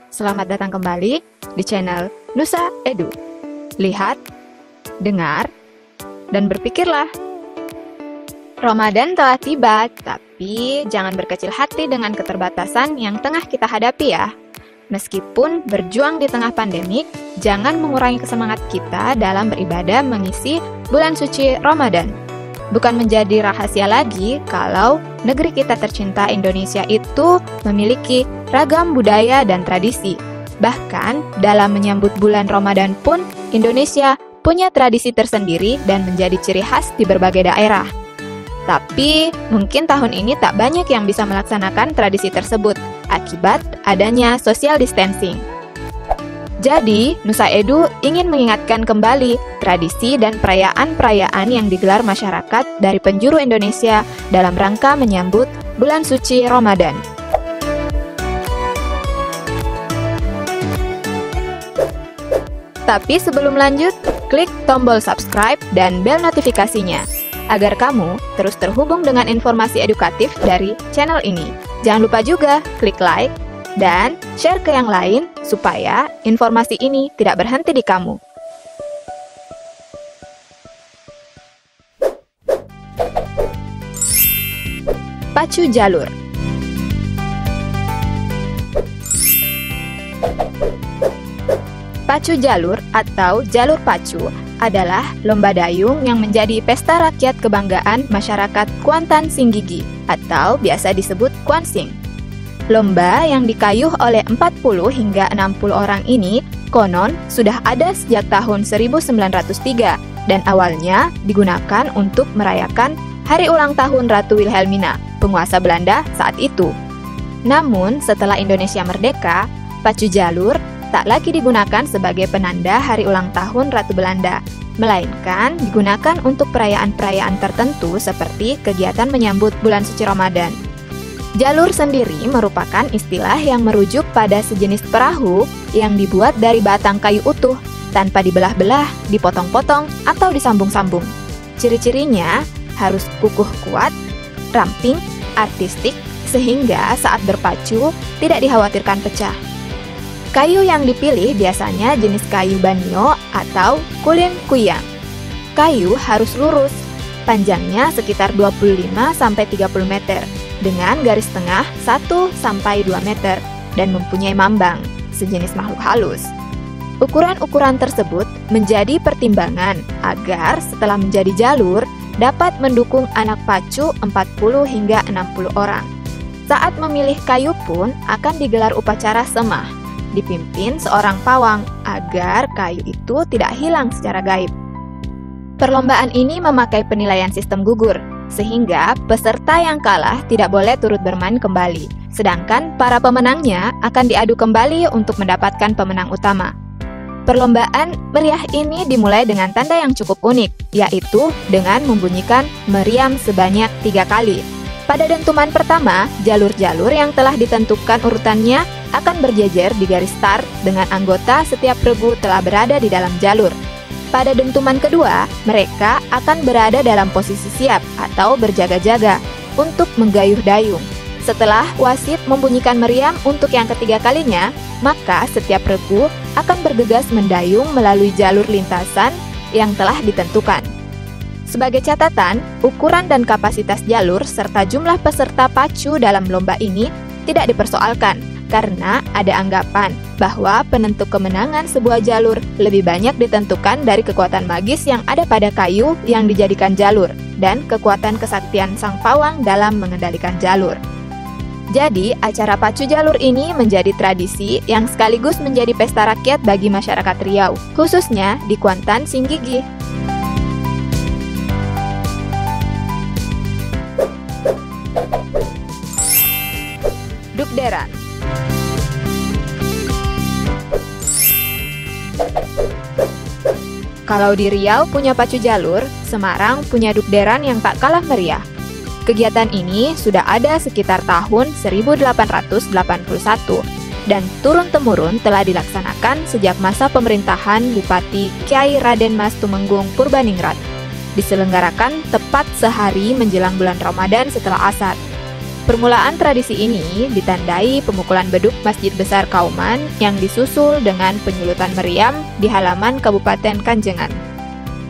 Selamat datang kembali di channel Nusa Edu. Lihat, dengar, dan berpikirlah. Ramadan telah tiba, tapi jangan berkecil hati dengan keterbatasan yang tengah kita hadapi ya. Meskipun berjuang di tengah pandemik, jangan mengurangi semangat kita dalam beribadah mengisi bulan suci Ramadan. Bukan menjadi rahasia lagi kalau negeri kita tercinta Indonesia itu memiliki ragam budaya dan tradisi. Bahkan dalam menyambut bulan Ramadan pun, Indonesia punya tradisi tersendiri dan menjadi ciri khas di berbagai daerah. Tapi mungkin tahun ini tak banyak yang bisa melaksanakan tradisi tersebut akibat adanya social distancing. Jadi, Nusa Edu ingin mengingatkan kembali tradisi dan perayaan-perayaan yang digelar masyarakat dari penjuru Indonesia dalam rangka menyambut bulan suci Ramadan. Tapi sebelum lanjut, klik tombol subscribe dan bel notifikasinya, agar kamu terus terhubung dengan informasi edukatif dari channel ini. Jangan lupa juga klik like dan share ke yang lain supaya informasi ini tidak berhenti di kamu. Pacu jalur. Pacu jalur atau jalur pacu adalah lomba dayung yang menjadi pesta rakyat kebanggaan masyarakat Kuantan Singgigi atau biasa disebut Kuansing. Lomba yang dikayuh oleh 40 hingga 60 orang ini konon sudah ada sejak tahun 1903 dan awalnya digunakan untuk merayakan hari ulang tahun Ratu Wilhelmina, penguasa Belanda saat itu. Namun setelah Indonesia merdeka, pacu jalur tak lagi digunakan sebagai penanda hari ulang tahun Ratu Belanda, melainkan digunakan untuk perayaan-perayaan tertentu seperti kegiatan menyambut bulan suci Ramadan. Jalur sendiri merupakan istilah yang merujuk pada sejenis perahu yang dibuat dari batang kayu utuh, tanpa dibelah-belah, dipotong-potong, atau disambung-sambung. Ciri-cirinya harus kukuh kuat, ramping, artistik, sehingga saat berpacu tidak dikhawatirkan pecah. Kayu yang dipilih biasanya jenis kayu banyo atau kulin kuyang. Kayu harus lurus, panjangnya sekitar 25-30 meter, dengan garis tengah 1-2 meter, dan mempunyai mambang, sejenis makhluk halus. Ukuran-ukuran tersebut menjadi pertimbangan agar setelah menjadi jalur, dapat mendukung anak pacu 40 hingga 60 orang. Saat memilih kayu pun akan digelar upacara semah, dipimpin seorang pawang agar kayu itu tidak hilang secara gaib. Perlombaan ini memakai penilaian sistem gugur, sehingga peserta yang kalah tidak boleh turut bermain kembali, sedangkan para pemenangnya akan diadu kembali untuk mendapatkan pemenang utama. Perlombaan meriah ini dimulai dengan tanda yang cukup unik, yaitu dengan membunyikan meriam sebanyak 3 kali. Pada dentuman pertama, jalur-jalur yang telah ditentukan urutannya akan berjejer di garis start dengan anggota setiap regu telah berada di dalam jalur. Pada dentuman kedua, mereka akan berada dalam posisi siap atau berjaga-jaga untuk menggayuh dayung. Setelah wasit membunyikan meriam untuk yang ketiga kalinya, maka setiap regu akan bergegas mendayung melalui jalur lintasan yang telah ditentukan. Sebagai catatan, ukuran dan kapasitas jalur serta jumlah peserta pacu dalam lomba ini tidak dipersoalkan, karena ada anggapan bahwa penentu kemenangan sebuah jalur lebih banyak ditentukan dari kekuatan magis yang ada pada kayu yang dijadikan jalur dan kekuatan kesaktian sang pawang dalam mengendalikan jalur. Jadi, acara pacu jalur ini menjadi tradisi yang sekaligus menjadi pesta rakyat bagi masyarakat Riau, khususnya di Kuantan Singgigi. Dukderan. Kalau di Riau punya pacu jalur, Semarang punya dukderan yang tak kalah meriah. Kegiatan ini sudah ada sekitar tahun 1881 dan turun-temurun telah dilaksanakan sejak masa pemerintahan Bupati Kyai Raden Mas Tumenggung Purbaningrat. Diselenggarakan tepat sehari menjelang bulan Ramadan setelah asar. Permulaan tradisi ini ditandai pemukulan beduk Masjid Besar Kauman yang disusul dengan penyulutan meriam di halaman Kabupaten Kanjengan.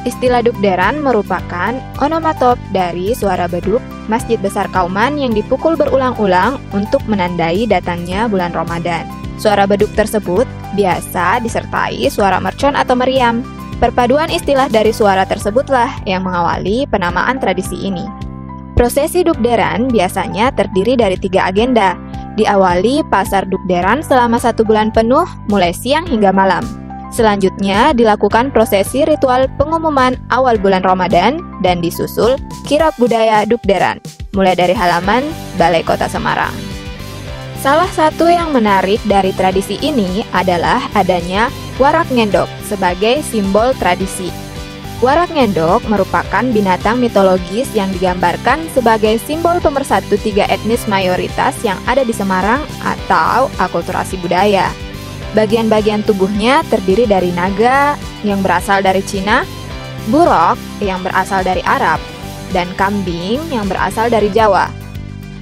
Istilah dukderan merupakan onomatop dari suara beduk Masjid Besar Kauman yang dipukul berulang-ulang untuk menandai datangnya bulan Ramadan. Suara beduk tersebut biasa disertai suara mercon atau meriam. Perpaduan istilah dari suara tersebutlah yang mengawali penamaan tradisi ini. Prosesi dukderan biasanya terdiri dari 3 agenda. Diawali pasar dukderan selama 1 bulan penuh, mulai siang hingga malam. Selanjutnya dilakukan prosesi ritual pengumuman awal bulan Ramadan dan disusul kirab budaya dukderan, mulai dari halaman Balai Kota Semarang. Salah satu yang menarik dari tradisi ini adalah adanya warak ngendok sebagai simbol tradisi. Warak ngendok merupakan binatang mitologis yang digambarkan sebagai simbol pemersatu 3 etnis mayoritas yang ada di Semarang atau akulturasi budaya. Bagian-bagian tubuhnya terdiri dari naga yang berasal dari Cina, burok yang berasal dari Arab, dan kambing yang berasal dari Jawa.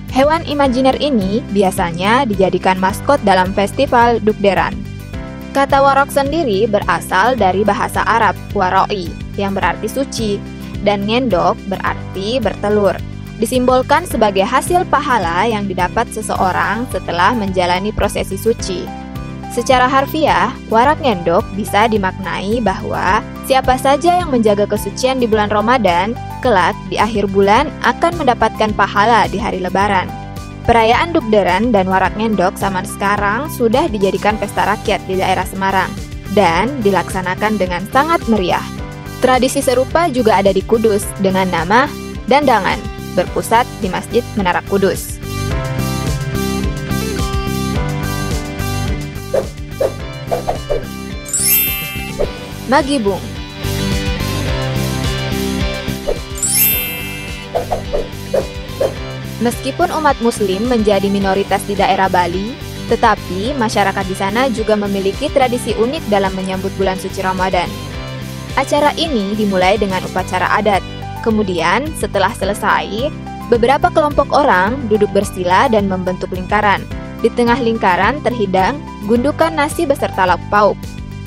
Hewan imajiner ini biasanya dijadikan maskot dalam festival dukderan. Kata warok sendiri berasal dari bahasa Arab waroi yang berarti suci, dan ngendok berarti bertelur. Disimbolkan sebagai hasil pahala yang didapat seseorang setelah menjalani prosesi suci. Secara harfiah, warak ngendok bisa dimaknai bahwa siapa saja yang menjaga kesucian di bulan Ramadan, kelak di akhir bulan akan mendapatkan pahala di hari Lebaran. Perayaan dukderan dan warak ngendok zaman sekarang sudah dijadikan pesta rakyat di daerah Semarang dan dilaksanakan dengan sangat meriah. Tradisi serupa juga ada di Kudus dengan nama Dandangan, berpusat di Masjid Menara Kudus. Magibung. Meskipun umat muslim menjadi minoritas di daerah Bali, tetapi masyarakat di sana juga memiliki tradisi unik dalam menyambut bulan suci Ramadan. Acara ini dimulai dengan upacara adat. Kemudian, setelah selesai, beberapa kelompok orang duduk bersila dan membentuk lingkaran. Di tengah lingkaran terhidang gundukan nasi beserta lauk pauk.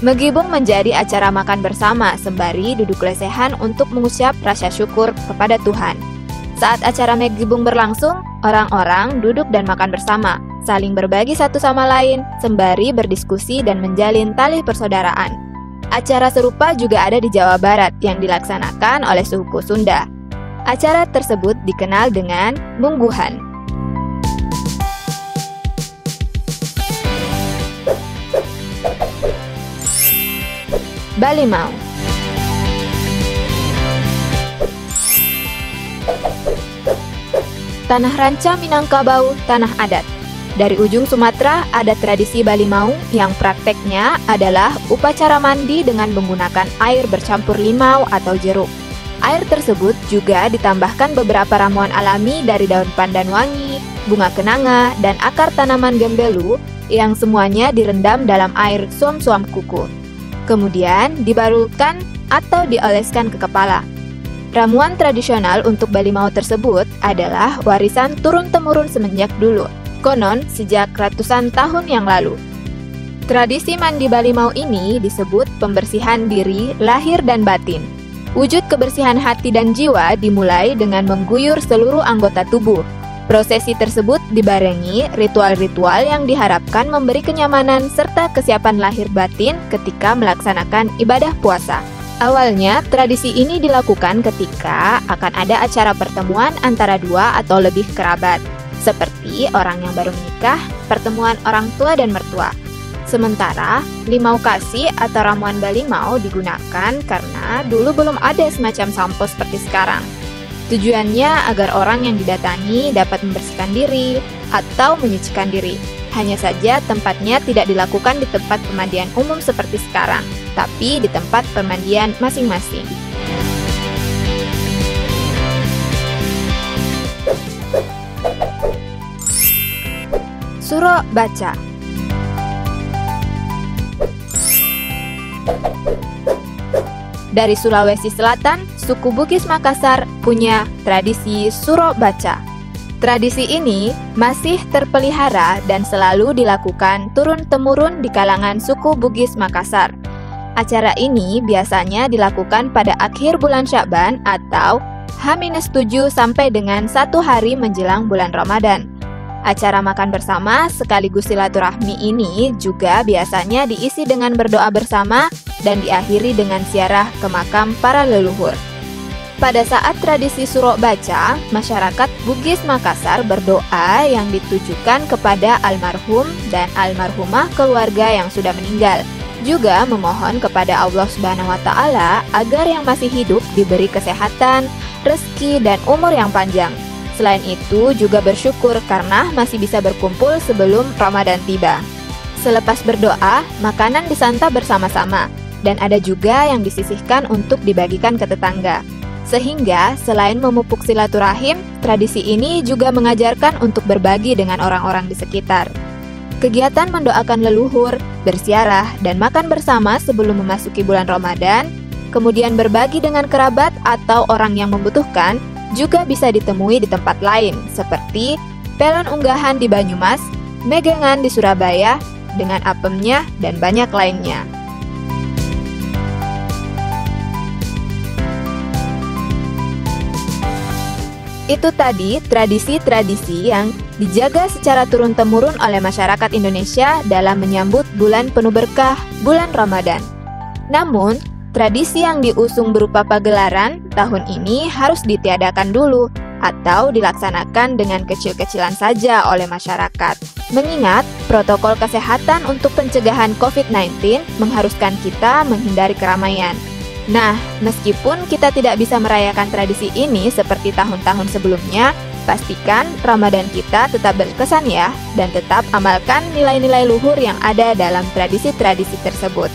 Megibung menjadi acara makan bersama sembari duduk lesehan untuk mengucap rasa syukur kepada Tuhan. Saat acara Megibung berlangsung, orang-orang duduk dan makan bersama, saling berbagi satu sama lain, sembari berdiskusi dan menjalin tali persaudaraan. Acara serupa juga ada di Jawa Barat yang dilaksanakan oleh suku Sunda. Acara tersebut dikenal dengan mungguhan. Balimau. Tanah Ranca Minangkabau, tanah adat. Dari ujung Sumatera ada tradisi Balimau yang prakteknya adalah upacara mandi dengan menggunakan air bercampur limau atau jeruk. Air tersebut juga ditambahkan beberapa ramuan alami dari daun pandan wangi, bunga kenanga, dan akar tanaman gembelu yang semuanya direndam dalam air suam-suam kuku. Kemudian dibarukan atau dioleskan ke kepala. Ramuan tradisional untuk Balimau tersebut adalah warisan turun-temurun semenjak dulu, konon sejak ratusan tahun yang lalu. Tradisi mandi Balimau ini disebut pembersihan diri, lahir dan batin. Wujud kebersihan hati dan jiwa dimulai dengan mengguyur seluruh anggota tubuh. Prosesi tersebut dibarengi ritual-ritual yang diharapkan memberi kenyamanan serta kesiapan lahir batin ketika melaksanakan ibadah puasa. Awalnya, tradisi ini dilakukan ketika akan ada acara pertemuan antara 2 atau lebih kerabat, seperti orang yang baru menikah, pertemuan orang tua dan mertua. Sementara, limau kasih atau ramuan Balimau digunakan karena dulu belum ada semacam sampo seperti sekarang. Tujuannya agar orang yang didatangi dapat membersihkan diri atau menyucikan diri. Hanya saja tempatnya tidak dilakukan di tempat pemandian umum seperti sekarang, tapi di tempat pemandian masing-masing. Suro Baca. Dari Sulawesi Selatan, suku Bugis Makassar punya tradisi Suro Baca. Tradisi ini masih terpelihara dan selalu dilakukan turun-temurun di kalangan suku Bugis Makassar. Acara ini biasanya dilakukan pada akhir bulan Sya'ban atau H-7 sampai dengan 1 hari menjelang bulan Ramadan. Acara makan bersama sekaligus silaturahmi ini juga biasanya diisi dengan berdoa bersama dan diakhiri dengan ziarah ke makam para leluhur. Pada saat tradisi Suro Baca, masyarakat Bugis Makassar berdoa yang ditujukan kepada almarhum dan almarhumah keluarga yang sudah meninggal. Juga memohon kepada Allah Subhanahu wa Ta'ala agar yang masih hidup diberi kesehatan, rezeki, dan umur yang panjang. Selain itu juga bersyukur karena masih bisa berkumpul sebelum Ramadan tiba. Selepas berdoa, makanan disantap bersama-sama dan ada juga yang disisihkan untuk dibagikan ke tetangga. Sehingga selain memupuk silaturahim, tradisi ini juga mengajarkan untuk berbagi dengan orang-orang di sekitar. Kegiatan mendoakan leluhur, berziarah, dan makan bersama sebelum memasuki bulan Ramadan, kemudian berbagi dengan kerabat atau orang yang membutuhkan, juga bisa ditemui di tempat lain, seperti pelon unggahan di Banyumas, megengan di Surabaya, dengan apemnya, dan banyak lainnya. Itu tadi tradisi-tradisi yang dijaga secara turun-temurun oleh masyarakat Indonesia dalam menyambut bulan penuh berkah, bulan Ramadan. Namun, tradisi yang diusung berupa pagelaran tahun ini harus ditiadakan dulu atau dilaksanakan dengan kecil-kecilan saja oleh masyarakat. Mengingat protokol kesehatan untuk pencegahan COVID-19 mengharuskan kita menghindari keramaian. Nah, meskipun kita tidak bisa merayakan tradisi ini seperti tahun-tahun sebelumnya, pastikan Ramadan kita tetap berkesan ya, dan tetap amalkan nilai-nilai luhur yang ada dalam tradisi-tradisi tersebut.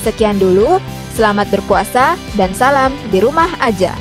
Sekian dulu, selamat berpuasa dan salam di rumah aja.